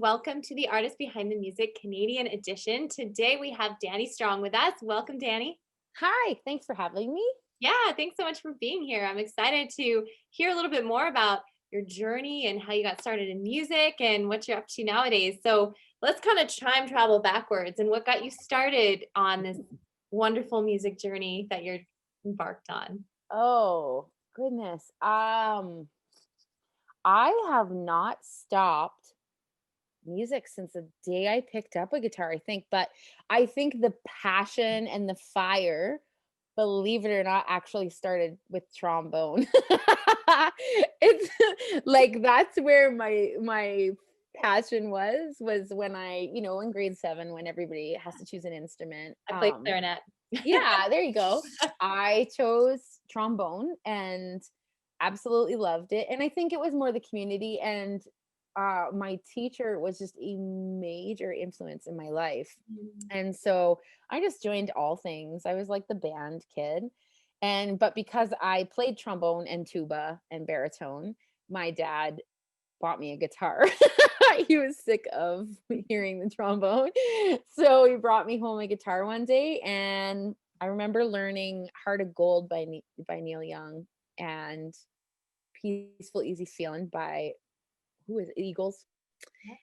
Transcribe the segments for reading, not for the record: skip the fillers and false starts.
welcome to the Artist Behind the Music Canadian edition. Today we have Dani Strong with us. Welcome, Dani. Hi, thanks for having me. Yeah, thanks so much for being here. I'm excited to hear a little bit more about your journey and how you got started in music and what you're up to nowadays. So let's kind of time travel backwards and what got you started on this wonderful music journey that you're embarked on. Oh, goodness. I have not stopped music since the day I picked up a guitar, I think, but I think the passion and the fire, believe it or not, actually started with trombone. It's like that's where my passion was when in grade 7 when everybody has to choose an instrument. I played clarinet. Yeah, there you go. I chose trombone and absolutely loved it. And I think it was more the community and my teacher was just a major influence in my life. Mm. And so I just joined all things. I was like the band kid. But because I played trombone and tuba and baritone, my dad bought me a guitar. He was sick of hearing the trombone. So he brought me home a guitar one day and I remember learning Heart of Gold by Neil Young and Peaceful Easy Feeling by who is it? Eagles.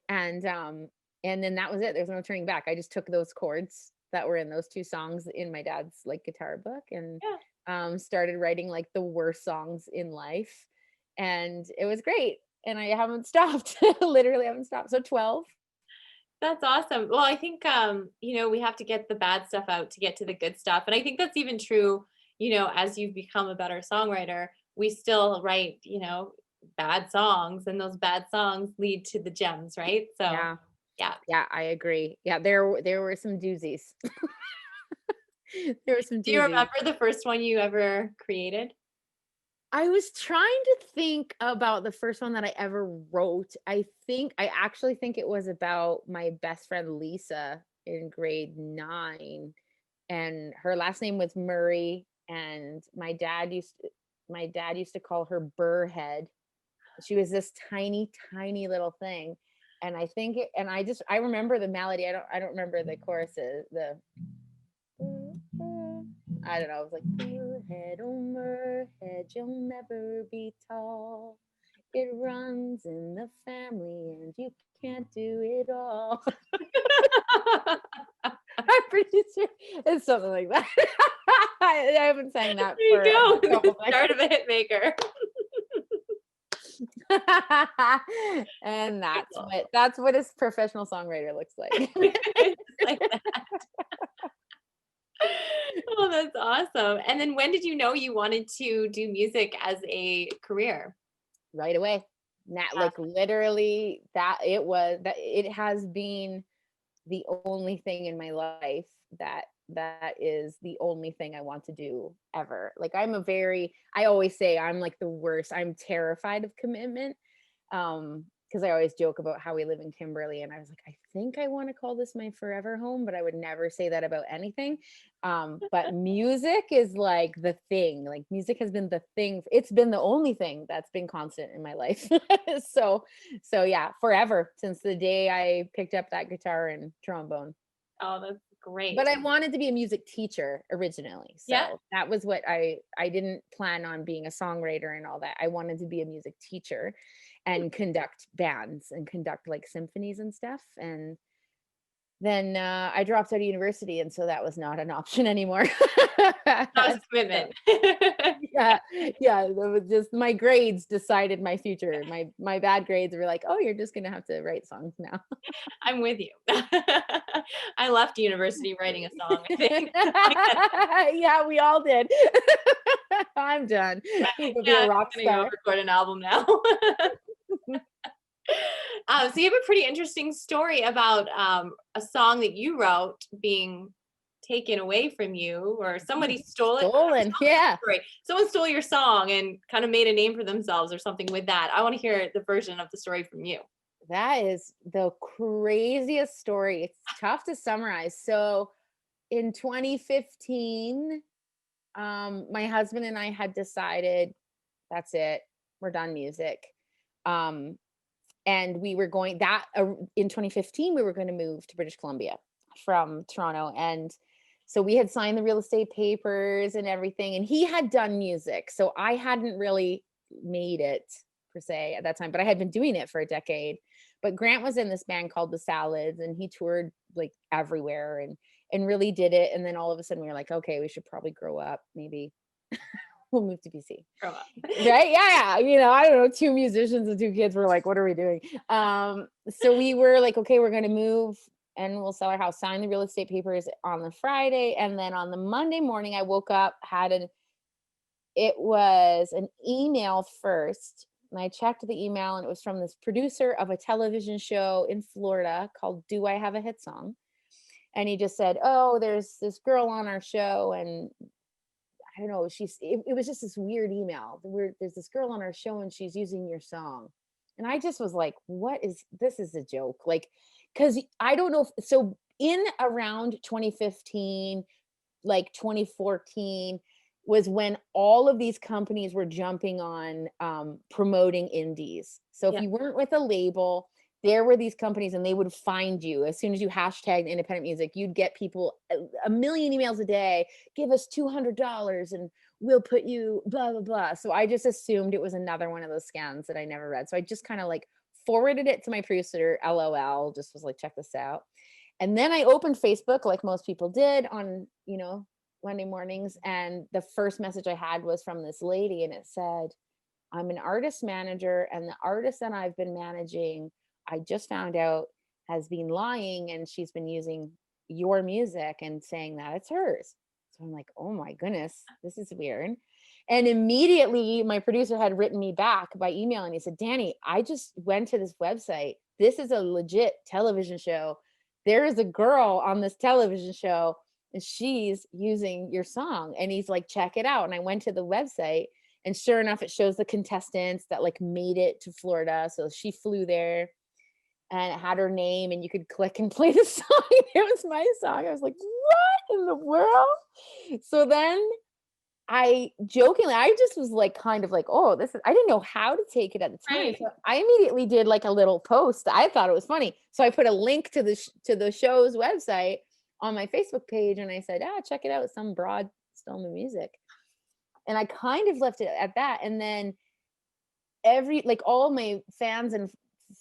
And and then that was it. There's no turning back. I just took those chords that were in those two songs in my dad's like guitar book and Yeah. started writing like the worst songs in life. And it was great. And I haven't stopped. Literally haven't stopped. So 12. That's awesome. Well, I think we have to get the bad stuff out to get to the good stuff. And I think that's even true, as you've become a better songwriter, we still write, bad songs and those bad songs lead to the gems, right? So, Yeah. yeah. Yeah, I agree. Yeah, there were some doozies. There were some Do you doozies. remember the first one you ever created? I was trying to think about the first one that I ever wrote. I actually think it was about my best friend Lisa in grade 9 and her last name was Murray and my dad used to call her Burrhead. She was this tiny tiny little thing and I remember the melody. I don't remember the choruses, the I don't know. It was like, "Your head over head, you'll never be tall. It runs in the family, and you can't do it all." I'm pretty sure it's something like that. I haven't sang that There you for go. a The couple start of a hit maker. seconds. And that's what a professional songwriter looks like. Just like that. Oh, that's awesome. And then when did you know you wanted to do music as a career? Right away. Like literally that it has been the only thing in my life that is the only thing I want to do ever. Like I always say I'm like the worst. I'm terrified of commitment. Because I always joke about how we live in Kimberley and I was like, I think I want to call this my forever home, but I would never say that about anything. But music is like the thing. Like music has been the thing. It's been the only thing that's been constant in my life. so so yeah, forever since the day I picked up that guitar and trombone. Oh, that's great. But I wanted to be a music teacher originally. Yeah. So that was what I didn't plan on being a songwriter and all that. I wanted to be a music teacher and conduct bands and conduct like symphonies and stuff. And then I dropped out of university and so that was not an option anymore. That was So, commitment. yeah, yeah, that was just my grades decided my future. My bad grades were like, "Oh, you're just going to have to write songs now." I'm with you. I left university writing a song, I think. Yeah, we all did. I'm done. I'm gonna be Yeah, a I'm rock gonna go star. record an album now. So you have a pretty interesting story about a song that you wrote being taken away from you, or somebody stole it. Stolen. Yeah. Sorry, someone stole your song and kind of made a name for themselves or something with that. I want to hear the version of the story from you. That is the craziest story. It's tough to summarize. So in 2015, my husband and I had decided that's it. We're done music. Um, And we were going that in 2015, we were going to move to British Columbia from Toronto. And so we had signed the real estate papers and everything. And he had done music. So I hadn't really made it per se at that time, but I had been doing it for a decade. But Grant was in this band called The Salads, and he toured like everywhere and really did it. And then all of a sudden we were like, okay, we should probably grow up. Maybe we'll move to BC. Grow up. Right? Yeah. You know, I don't know, two musicians and two kids were like, what are we doing? So we were like, okay, we're going to move and we'll sell our house, sign the real estate papers on the Friday. And then on the Monday morning, I woke up, it was an email first. And I checked the email, and it was from this producer of a television show in Florida called Do I Have a Hit Song? And he just said, oh, there's this girl on our show, and I don't know, it was just this weird email. There's this girl on our show and she's using your song. And I just was like, this is a joke. Like, cause I don't know. So in around 2015, like 2014 was when all of these companies were jumping on promoting indies. So if you weren't with a label, there were these companies and they would find you as soon as you hashtagged independent music. You'd get people a million emails a day, give us $200 and we'll put you blah, blah, blah. So I just assumed it was another one of those scams that I never read. So I just kind of like forwarded it to my producer, LOL, just was like, check this out. And then I opened Facebook like most people did on, Monday mornings. And the first message I had was from this lady, and it said, I'm an artist manager, and the artist that I've been managing, I just found out, has been lying, and she's been using your music and saying that it's hers. So I'm like, oh my goodness, this is weird. And immediately my producer had written me back by email, and he said, Dani, I just went to this website. This is a legit television show. There is a girl on this television show and she's using your song. And he's like, check it out. And I went to the website, and sure enough, it shows the contestants that like made it to Florida. So she flew there, and it had her name, and you could click and play the song. It was my song. I was like, what in the world? So then I just was like, kind of like, oh, I didn't know how to take it at the time. Right. So I immediately did like a little post. I thought it was funny. So I put a link to the show's website on my Facebook page, and I said, check it out. Some broad Stillman music. And I kind of left it at that. And then all my fans and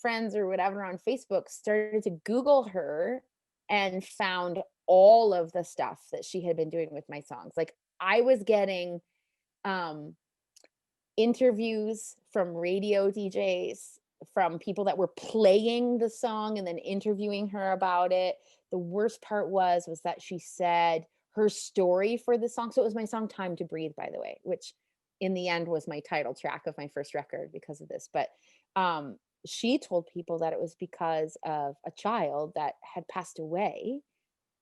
friends or whatever on Facebook started to Google her and found all of the stuff that she had been doing with my songs. Like I was getting interviews from radio DJs, from people that were playing the song and then interviewing her about it. The worst part was that she said her story for the song. So it was my song Time to Breathe, by the way, which in the end was my title track of my first record because of this. But she told people that it was because of a child that had passed away.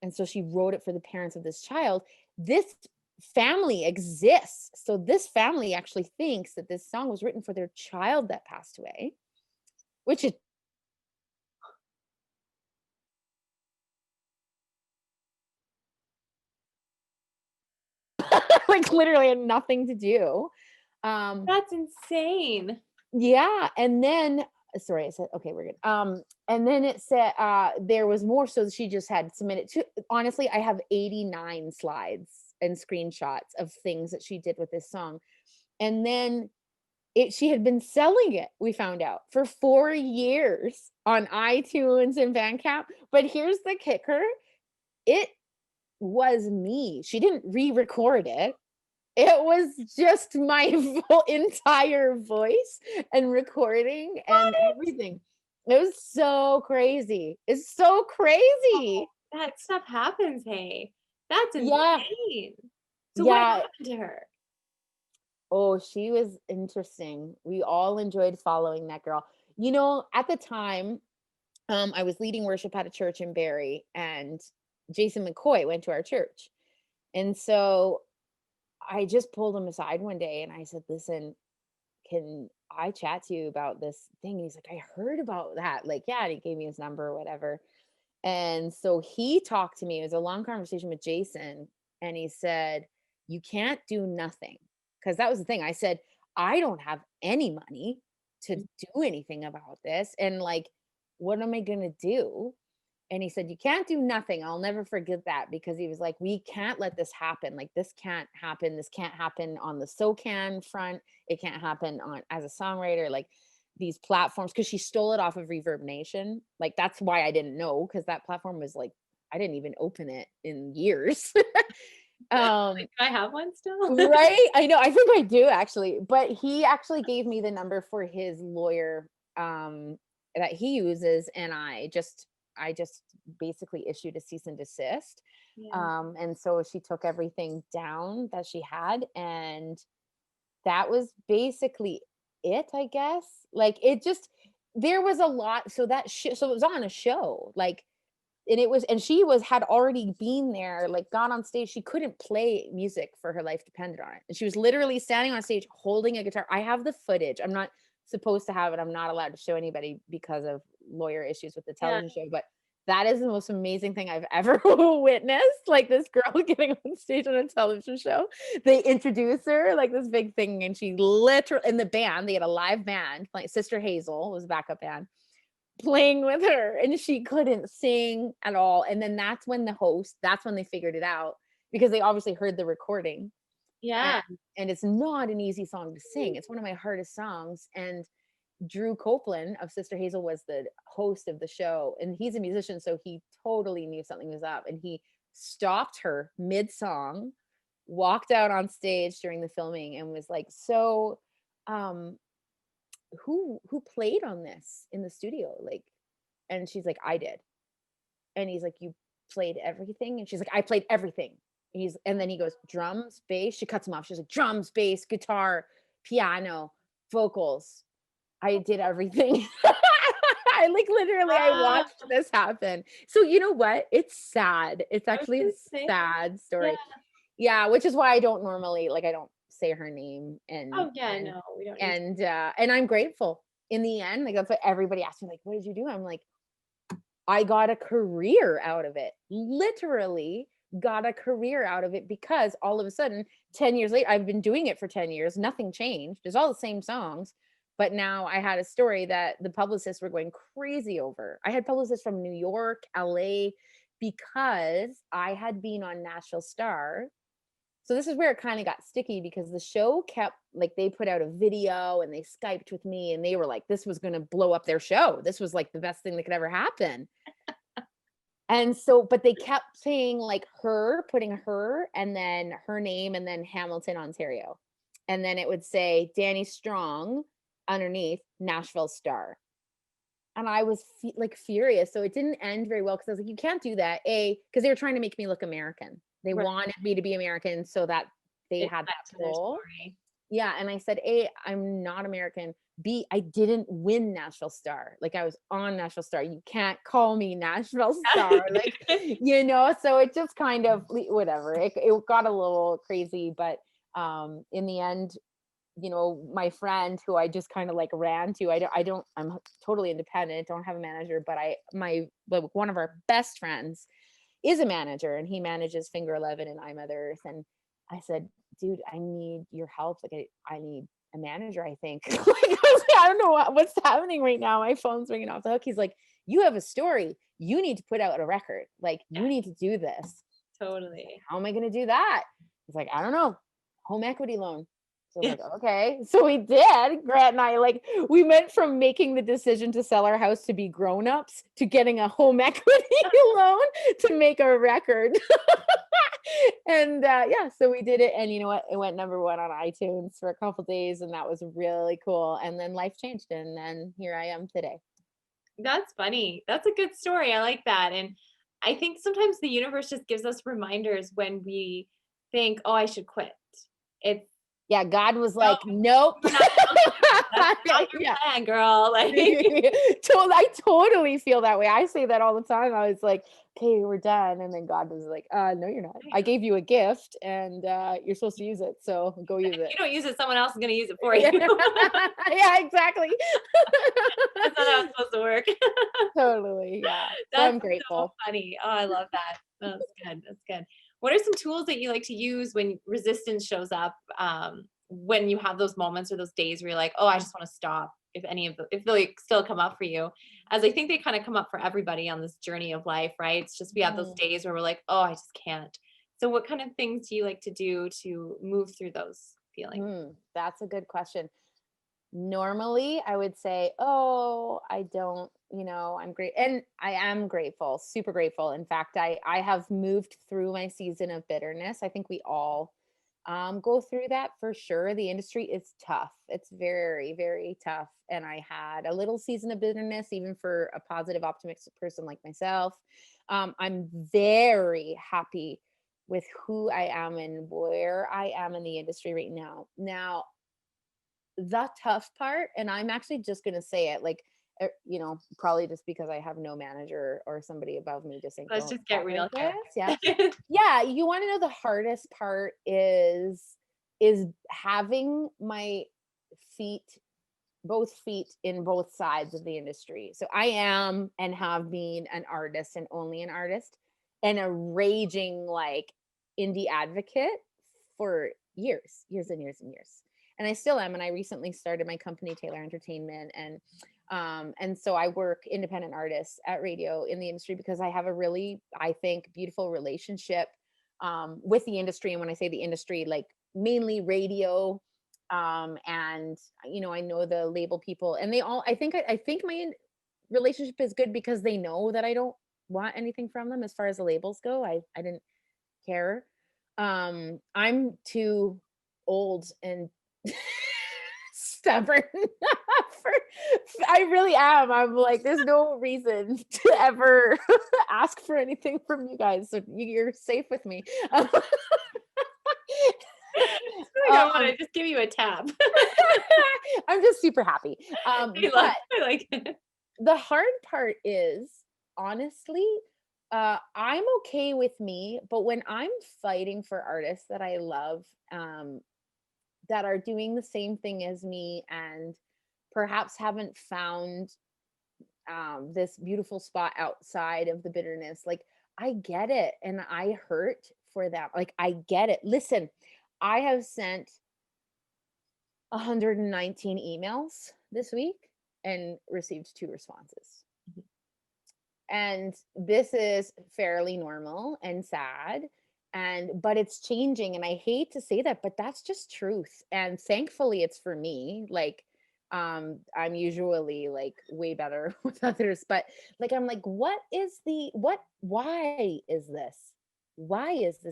And so she wrote it for the parents of this child. This family exists. So this family actually thinks that this song was written for their child that passed away, which is like literally had nothing to do. That's insane. Yeah. And then, sorry, I said, okay, we're good. And then it said, there was more. So she just had submitted to, honestly, I have 89 slides and screenshots of things that she did with this song. And then she had been selling it, we found out, for 4 years on iTunes and Bandcamp. But here's the kicker. It was me. She didn't re-record it. It was just my full entire voice and recording and everything. It was so crazy. It's so crazy. That stuff happens, hey. That's Yeah. insane. So what happened to her? Oh, she was interesting. We all enjoyed following that girl. At the time, I was leading worship at a church in Barrie, and Jason McCoy went to our church. And so I just pulled him aside one day and I said, listen, can I chat to you about this thing? And he's like, I heard about that. Like, yeah. And he gave me his number or whatever. And so he talked to me. It was a long conversation with Jason. And he said, you can't do nothing. Because that was the thing. I said, I don't have any money. to do anything about this. And like, what am I going to do? And he said, you can't do nothing. I'll never forget that, because he was like, we can't let this happen. Like, this can't happen. This can't happen on the SoCan front. It can't happen on as a songwriter, like these platforms, because she stole it off of Reverb Nation. Like, that's why I didn't know, because that platform was like, I didn't even open it in years. Like, do I have one still? Right? I know. I think I do actually. But he actually gave me the number for his lawyer that he uses, and I just basically issued a cease and desist. Yeah. And so she took everything down that she had, and that was basically it, I guess. Like, it just, there was a lot. So so it was on a show, like, and it was, and she had already been there, like, got on stage. She couldn't play music for her life depended on it. And she was literally standing on stage holding a guitar. I have the footage. I'm not supposed to have it. I'm not allowed to show anybody because of lawyer issues with the Yeah. television show, but that is the most amazing thing I've ever witnessed. Like, this girl getting on stage on a television show. They introduce her like this big thing, and she literally, in the band, they had a live band, like Sister Hazel was a backup band, playing with her, and she couldn't sing at all. And then that's when they figured it out, because they obviously heard the recording. Yeah. And it's not an easy song to sing. It's one of my hardest songs. And Drew Copeland of Sister Hazel was the host of the show, and he's a musician, so he totally knew something was up, and he stopped her mid-song, walked out on stage during the filming, and was like, so who played on this in the studio? Like, and she's like, I did. And he's like, you played everything? And she's like, I played everything. And then he goes, drums, bass. She cuts him off. She's like, drums, bass, guitar, piano, vocals. I did everything. I like, literally, I watched this happen. So you know what? It's sad. It's actually a sad story. Yeah, which is why I don't normally, like, I don't say her name. And Oh yeah, no, we don't need and I'm grateful in the end. Like, that's what everybody asked me, like, what did you do? I'm like, I got a career out of it. Literally got a career out of it, because all of a sudden, 10 years later, I've been doing it for 10 years. Nothing changed. It's all the same songs. But now I had a story that the publicists were going crazy over. I had publicists from New York, LA, because I had been on Nashville Star. So this is where it kind of got sticky, because the show kept, like, they put out a video and they Skyped with me, and they were like, this was going to blow up their show. This was like the best thing that could ever happen. And so, but they kept saying, like, putting her and then her name and then Hamilton, Ontario. And then it would say Dani Strong underneath Nashville Star. And I was like furious. So it didn't end very well, because I was like, you can't do that. Because they were trying to make me look American. They wanted me to be American so that they had that pull. Yeah. And I said, A, I'm not American. B, I didn't win Nashville Star. Like, I was on Nashville Star. You can't call me Nashville Star. Like, so it just kind of, whatever. It got a little crazy, but in the end, my friend, who I just kind of like ran to, I'm totally independent, don't have a manager, but one of our best friends is a manager, and he manages Finger 11 and IMAs. And I said, dude, I need your help. Like, I need a manager, I think. Like, I don't know what's happening right now. My phone's ringing off the hook. He's like, you have a story. You need to put out a record. Like, you need to do this. Totally. How am I going to do that? He's like, I don't know. Home equity loan. So I was like, okay. So we did. Grant and I, like, we went from making the decision to sell our house to be grown-ups to getting a home equity loan to make a record. And so we did it. And you know what? It went number 1 on iTunes for a couple days, and that was really cool. And then life changed, and then here I am today. That's funny. That's a good story. I like that. And I think sometimes the universe just gives us reminders when we think, oh, I should quit. Yeah, God was like, nope. That's not your plan, girl. Like, I totally feel that way. I say that all the time. I was like, okay, we're done. And then God was like, no, you're not. I gave you a gift, and you're supposed to use it. So go use it. If you don't use it, someone else is going to use it for you. Yeah, exactly. That's not how it's supposed to work. Totally. Yeah. That's so I'm grateful. So funny. Oh, I love that. That's good. That's good. What are some tools that you like to use when resistance shows up when you have those moments or those days where you're like, oh, I just want to stop, if they like still come up for you, as I think they kind of come up for everybody on this journey of life, right? It's just we have those Mm, days where we're like, oh, I just can't. So what kind of things do you like to do to move through those feelings? that's a good question. Normally, I would say, "Oh, I don't, I'm great." And I am grateful, super grateful. In fact, I have moved through my season of bitterness. I think we all go through that for sure. The industry is tough. It's very, very tough. And I had a little season of bitterness, even for a positive, optimistic person like myself. I'm very happy with who I am and where I am in the industry right now. Now, the tough part, and I'm actually just going to say it, like, probably just because I have no manager or somebody above me just saying, Let's don't just get talk like real this. here. Yeah. Yeah. You want to know the hardest part is having my feet, both feet in both sides of the industry. So I am and have been an artist and only an artist and a raging like indie advocate for years and years and years. And I still am. And I recently started my company, Taylor Entertainment. And so I work independent artists at radio in the industry because I have a really, I think, beautiful relationship with the industry. And when I say the industry, like mainly radio, and I know the label people, and they all, I think my relationship is good because they know that I don't want anything from them as far as the labels go. I didn't care. I'm too old and stubborn for I really am. I'm like, there's no reason to ever ask for anything from you guys. So you're safe with me. Like I want um to just give you a tap. I'm just super happy. But I like it. the hard part is, honestly, I'm okay with me, but when I'm fighting for artists that I love, that are doing the same thing as me and perhaps haven't found this beautiful spot outside of the bitterness, like, I get it and I hurt for them. Like, I get it. Listen, I have sent 119 emails this week and received 2 responses. And this is fairly normal and sad, but it's changing, and I hate to say that, but that's just truth. And thankfully it's for me. Like, I'm usually like way better with others, but like, I'm like, why is this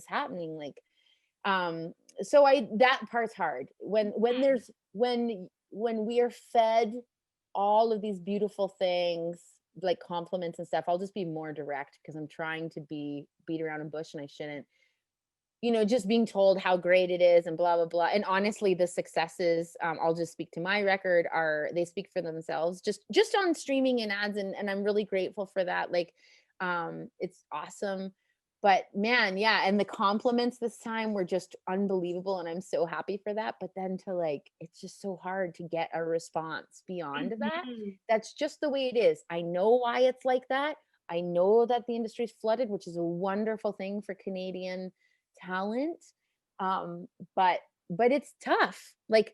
happening? Like, so I that part's hard when we are fed all of these beautiful things, like compliments and stuff. I'll just be more direct because I'm trying to be beat around a bush and I shouldn't. Just being told how great it is and blah blah blah. And honestly, the successes, I'll just speak to my record, are they speak for themselves, just on streaming and ads, and I'm really grateful for that. Like, it's awesome. But man, yeah, and the compliments this time were just unbelievable, and I'm so happy for that. But then to, like, it's just so hard to get a response beyond that. Mhm. That's just the way it is. I know why it's like that. I know that the industry's flooded, which is a wonderful thing for Canadian talent. Um, but it's tough. Like,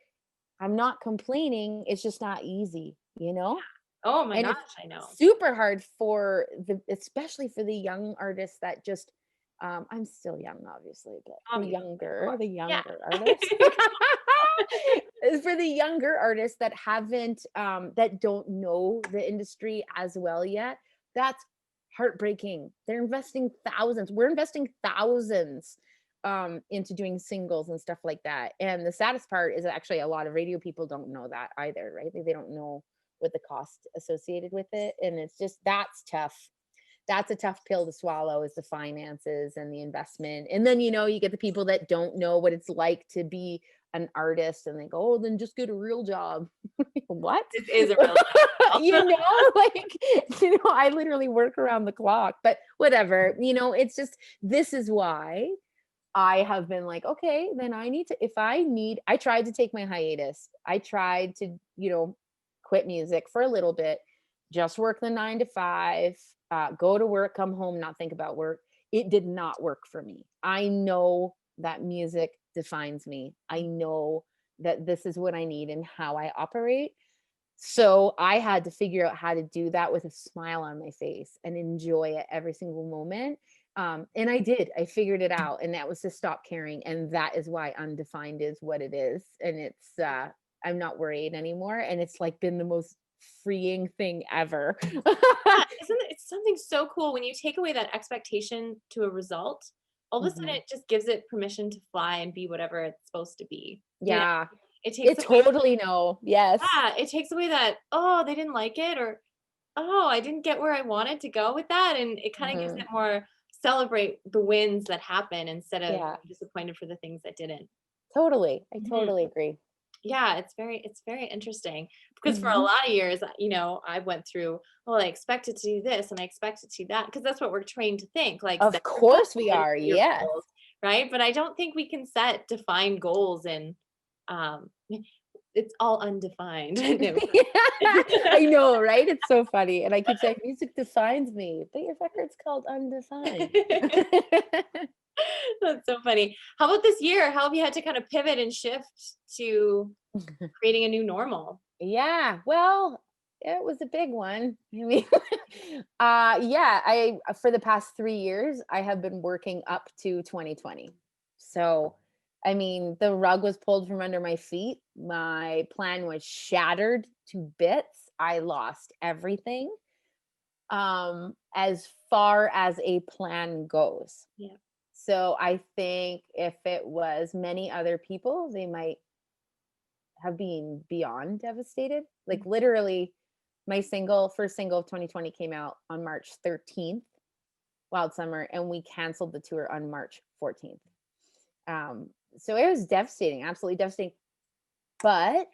I'm not complaining. It's just not easy, you know? Oh my And gosh, it's I know. super hard for especially for the young artists that just, I'm still young, obviously, but Obviously, of the course. Yeah. younger artists, for the younger artists that haven't, that don't know the industry as well yet, that's heartbreaking. They're investing thousands. We're investing thousands into doing singles and stuff like that. And the saddest part is that actually a lot of radio people don't know that either, right? They don't know what the cost associated with it. And it's just, that's tough. That's a tough pill to swallow, is the finances and the investment. And then, you get the people that don't know what it's like to be an artist and they go, oh, then just get a real job. What? This is a real job. Like, I literally work around the clock, but whatever, it's just, this is why I have been like, okay, then I tried to take my hiatus. I tried to, quit music for a little bit, just work the 9 to 5, go to work, come home, not think about work. It did not work for me. I know that music defines me. I know that this is what I need and how I operate. So I had to figure out how to do that with a smile on my face and enjoy it every single moment. And I did. I figured it out, and that was to stop caring. And that is why undefined is what it is. And it's I'm not worried anymore. And it's like been the most freeing thing ever. Yeah, isn't it, it's something so cool when you take away that expectation to a result, all of a sudden Mhm. it just gives it permission to fly and be whatever it's supposed to be. Yeah. It takes It away, totally no. Yes. yeah, it takes away that, oh, they didn't like it, or oh, I didn't get where I wanted to go with that. And it kind of gives Mhm. it more celebrate the wins that happen instead of Yeah. disappointed for the things that didn't. Totally. I Mhm. totally agree. Yeah, it's very interesting because for a Mhm. lot of years, I went through, oh, I expected to do this and I expected to do that because that's what we're trained to think, like Of set your goals course we and are. hit your Yes. goals, right? But I don't think we can set defined goals and um it's all undefined. No. I know, right? It's so funny. And I keep saying music defines me, but your record's called Undefined. That's so funny. How about this year? How have you had to kind of pivot and shift to creating a new normal? Yeah, well, it was a big one. I mean, yeah, I for the past 3 years, I have been working up to 2020. So, I mean, the rug was pulled from under my feet. My plan was shattered to bits. I lost everything. As far as a plan goes. Yeah. So I think if it was many other people, they might have been beyond devastated. Like literally, my first single of 2020 came out on March 13th, Wild Summer, and we canceled the tour on March 14th. So it was devastating, absolutely devastating. But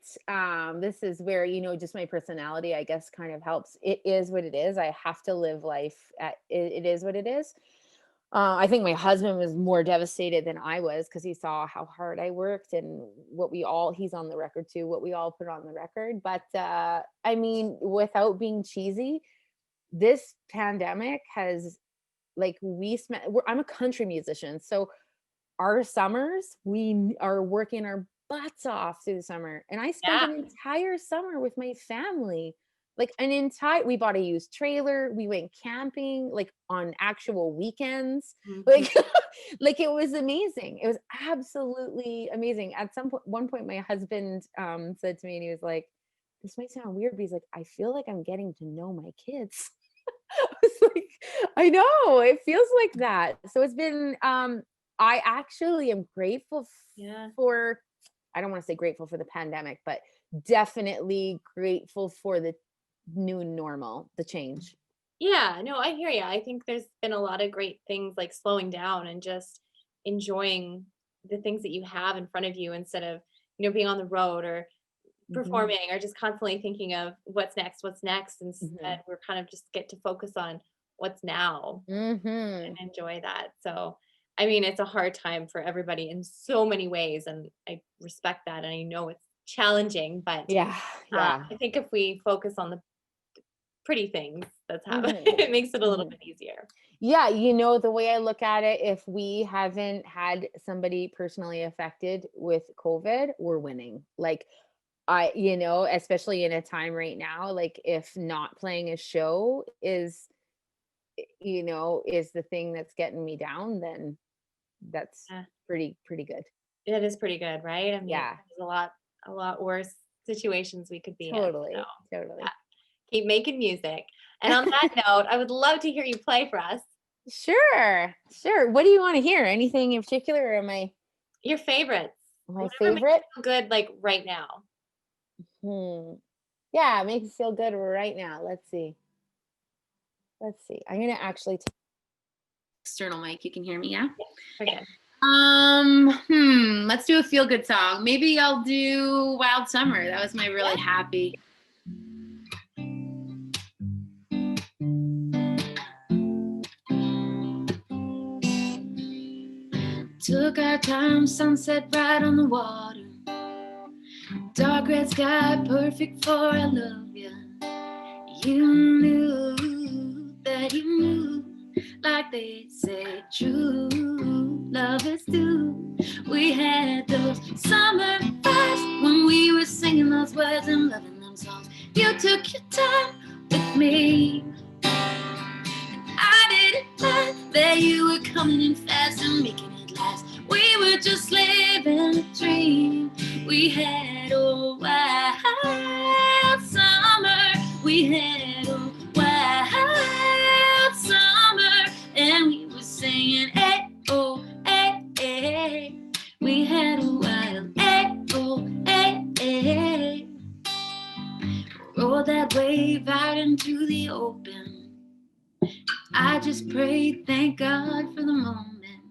this is where, just my personality, I guess, kind of helps. It is what it is. I have to live life it is what it is. I think my husband was more devastated than I was because he saw how hard I worked and he's on the record too, what we all put on the record. But I mean, without being cheesy, this pandemic has, like, I'm a country musician. So our summers, we are working our butts off through the summer. And I spent Yeah. an entire summer with my family. Like we bought a used trailer, we went camping like on actual weekends. Mhm. Like like it was amazing. It was absolutely amazing. At one point my husband said to me, and he was like, this might sound weird, but he's like, I feel like I'm getting to know my kids. I was like, I know, it feels like that. So it's been I actually am grateful Yeah. for, I don't want to say grateful for the pandemic, but definitely grateful for the new normal, the change. Yeah, no, I hear you. I think there's been a lot of great things like slowing down and just enjoying the things that you have in front of you instead of, being on the road or Mhm, performing or just constantly thinking of what's next. mhm, Instead, we're kind of just get to focus on what's now mhm. and enjoy that. So, I mean, it's a hard time for everybody in so many ways, and I respect that. And I know it's challenging, but Yeah, yeah. I think if we focus on the pretty things that's happening, Mhm, it makes it a little mhm. bit easier. Yeah, the way I look at it, if we haven't had somebody personally affected with COVID, we're winning. Like, especially in a time right now, like if not playing a show is the thing that's getting me down, then that's Yeah, pretty good. it is pretty good, right? I mean, Yeah, there's a lot worse situations we could be in. So, totally, yeah, totally. keep making music. And on that note, I would love to hear you play for us. Sure, sure. What do you want to hear? Anything in particular, or Your favorites. my Whatever makes favorite? you feel good, like right now. Hmm. Yeah, it makes me feel good right now. Let's see. Let's see. I'm gonna actually external mic. You can hear me, yeah? Okay. Let's do a feel good song. Maybe I'll do Wild Summer. That was my really happy. Took our time, sunset right on the water. Dark red sky, perfect for I love you. You knew that you knew, like they say, true. lovers do. We had those summer vibes when we were singing those words and loving them songs. You took your time with me. I didn't mind that you were coming in fast and making it last. We were just living a dream. We had a wild summer. We had a wild summer. And we were singing, eh, oh, eh, eh. We had a wild, eh, oh, eh, eh. Rode that wave out into the open. I just prayed, thank God for the moment,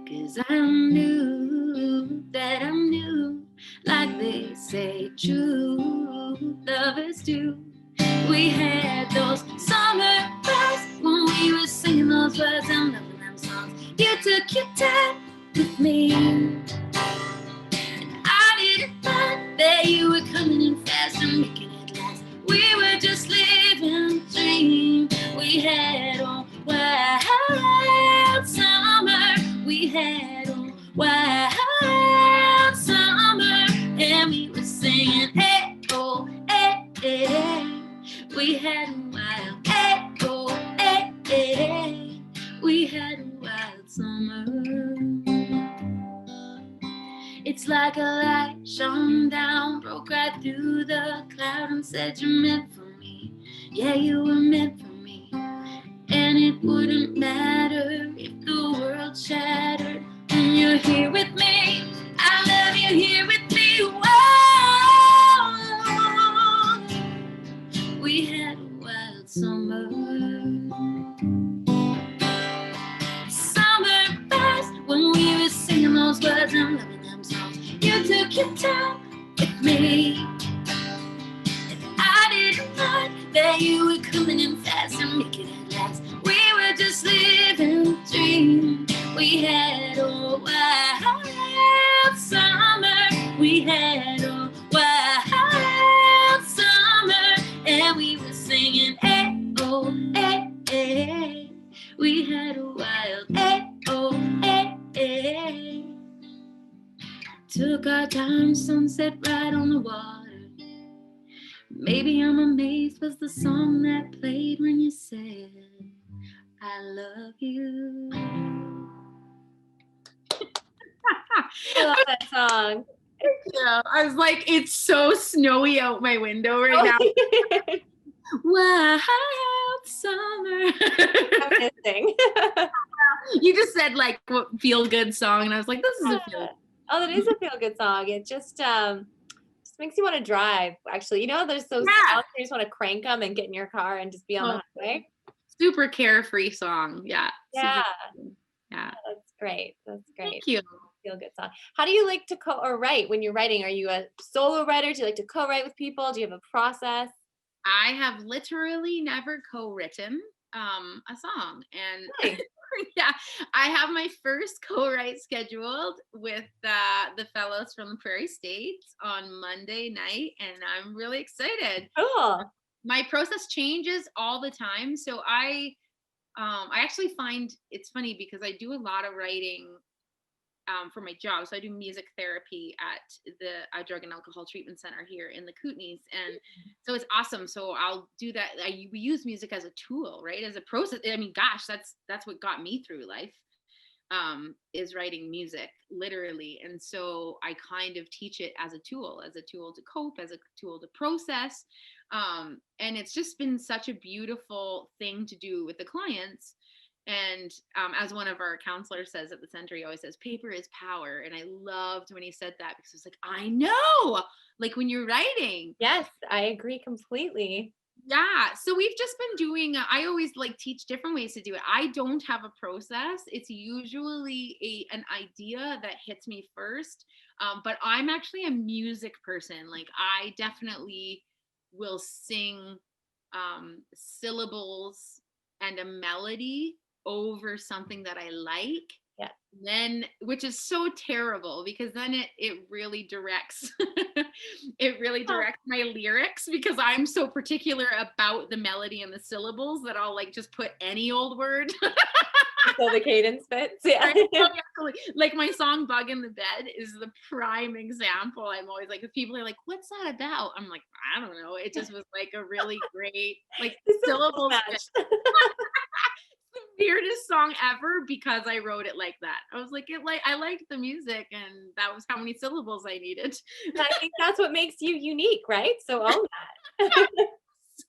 'cause I knew that I knew, like they say, true lovers do. We had those summer vibes when we were singing those words and loving them songs. You took your time with me. I didn't mind that you were coming in fast and making it last. We were just living a dream. We had a wild summer. We had a wild summer. And we were singing, eh, oh, eh, eh. We had a wild, eh, oh, eh, eh. We had a wild summer. It's like a light shone down, broke right through the cloud and said you're meant for me. Yeah, you were meant for me. And it wouldn't matter if the world shattered when you're here with me. I love you here with me. Whoa. We had a wild summer. Summer past when we were singing those words and loving them songs. You took your time with me. And I didn't mind that you were coming in fast and making it last. We were just living a dream. We had a wild summer. We had a wild summer. And we were singing, eh, oh, eh, eh. We had a wild, eh, oh, eh, eh. Took our time, sunset right on the water. Maybe I'm Amazed was the song that played when you said, I love you. I love that song. Yeah, I was like, it's so snowy out my window right now. Wild summer. I'm missing. You just said like what feel good song, and I was like, this is a feel. Oh, that is a feel good song. It just makes you want to drive. Actually, you know, there's those songs you just want to crank them and get in your car and just be on the highway. Super carefree song. Yeah. Yeah. Yeah. That's great. That's great. Thank you. Feel good song. How do you like to write when you're writing? Are you a solo writer? Do you like to co-write with people? Do you have a process? I have literally never co-written a song, and Really? yeah, I have my first co-write scheduled with the fellows from the Prairie States on Monday night, and I'm really excited. Cool. My process changes all the time, so I actually find it's funny because I do a lot of writing for my job. So I do music therapy at the Drug and Alcohol Treatment Center here in the Kootenays. And so it's awesome. So I'll do that. We use music as a tool, right? As a process. I mean, gosh, that's what got me through life, is writing music, literally. And so I kind of teach it as a tool to cope, as a tool to process. And it's just been such a beautiful thing to do with the clients. And as one of our counselors says at the center, he always says, paper is power. And I loved when he said that, because it's like, I know, like when you're writing. Yes, I agree completely. Yeah. So we've just been doing, I always like teach different ways to do it. I don't have a process. It's usually an idea that hits me first. But I'm actually a music person. Like I definitely will sing syllables and a melody over something that I like. Yeah. then, which is so terrible because then it really directs it really directs my lyrics, because I'm so particular about the melody and the syllables that I'll like just put any old word. So the cadence fits. Yeah. Right? Oh, yeah, totally. Like my song Bug in the Bed is the prime example. I'm always like, if people are like, what's that about? I'm like, I don't know. It just was like a really great like It's a cool syllables match. the weirdest song ever because I wrote it like that. I was like, I liked the music and that was how many syllables I needed. And I think that's what makes you unique, right? So own that.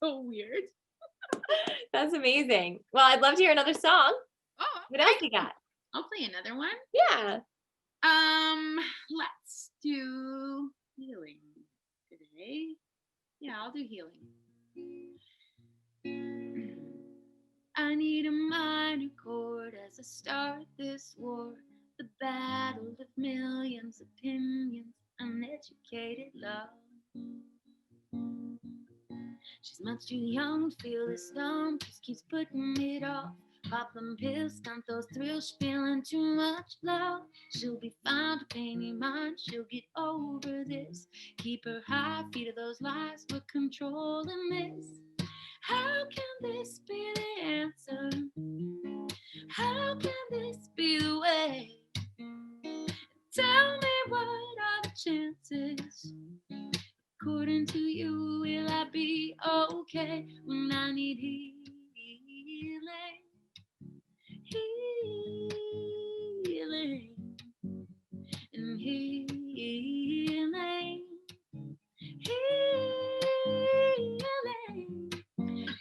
So weird. That's amazing. Well, I'd love to hear another song. Oh, What else you got? I'll play another one. Yeah. Let's do healing today. Yeah, I'll do healing. I need a minor chord as I start this war. The battle of millions, opinions, uneducated love. She's much too young to feel this numb, just keeps putting it off. Pop them pills, stunt those thrills, she's feeling too much love. She'll be fine to pay me mine, she'll get over this. Keep her high, feet of those lies, we're controlling this. How can this be the answer? How can this be the way? Tell me, what are the chances? According to you, will I be okay when I need healing? Healing and healing. Healing.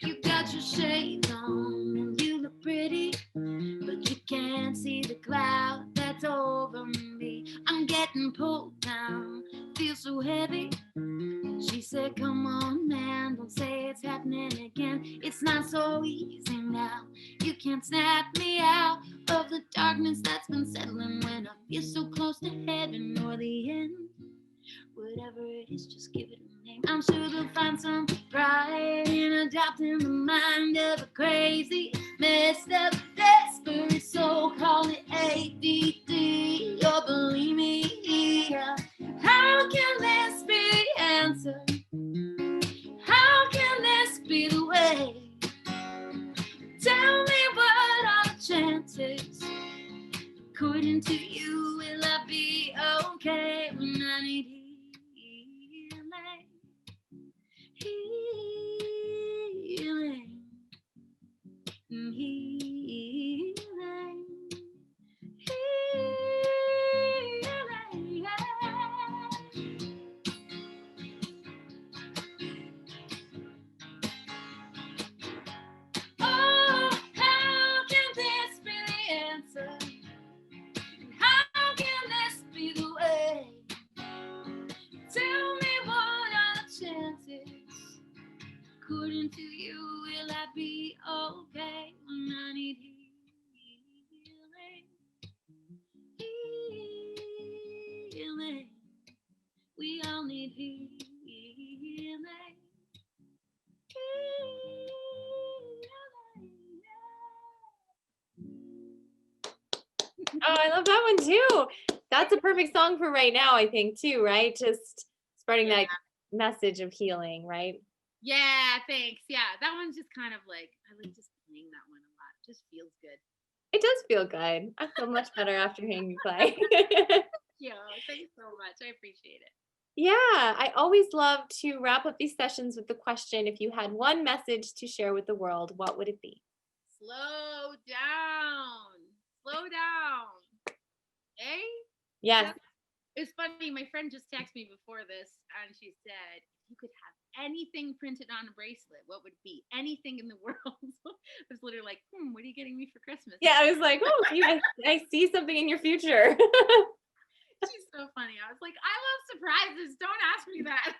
You got your shades on and you look pretty, but you can't see the cloud that's over me. I'm getting pulled down, feel so heavy. She said, come on, man, don't say it's happening again. It's not so easy now. You can't snap me out of the darkness that's been settling when I feel so close to heaven or the end. Whatever it is, just give it a name. I'm sure they'll find some pride in adopting the mind of a crazy, messed up, desperate soul. Call it ADD or bulimia. How can this be the answer? How can this be the way? Tell me, what are the chances? According to you, will I be okay when I need healing? Healing. Healing. Healing. Oh, how can this be the answer? How can this be the way? Tell me, what are the chances? According to you, will I be okay when I need healing? Healing. We all need healing. Oh, I love that one too. That's a perfect song for right now, I think, too, right? Just spreading that message of healing, right? Yeah, thanks. Yeah, that one's just kind of like, I like just playing that one a lot. It just feels good. It does feel good. I feel much better after hearing you play. Yeah, thanks so much. I appreciate it. Yeah, I always love to wrap up these sessions with the question, if you had one message to share with the world, what would it be? Slow down. Slow down. Eh? Yes. It's funny. My friend just texted me before this and she said, if you could have anything printed on a bracelet, what would it be? Anything in the world. I was literally like, what are you getting me for Christmas? Yeah, I was like, oh, see, I see something in your future. She's so funny. I was like, I love surprises. Don't ask me that.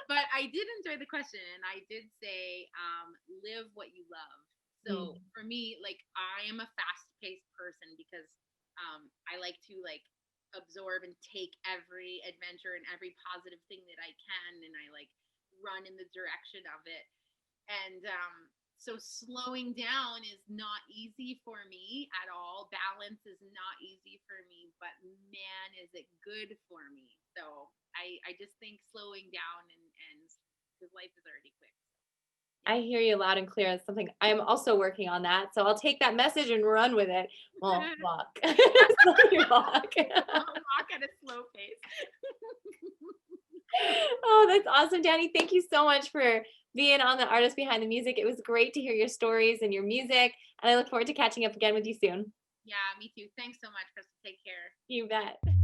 But I did enjoy the question. And I did say, live what you love. So for me, like, I am a fast-paced person because I like to like absorb and take every adventure and every positive thing that I can. And I like run in the direction of it. And So slowing down is not easy for me at all. Balance is not easy for me, but man, is it good for me. So I just think slowing down and because life is already quick. I hear you loud and clear. It's something I'm also working on that. So I'll take that message and run with it. Well, walk. Slowly walk. I'll walk at a slow pace. Oh, that's awesome, Dani. Thank you so much for being on the Artist Behind the Music. It was great to hear your stories and your music. And I look forward to catching up again with you soon. Yeah, me too. Thanks so much, Crystal. Take care. You bet.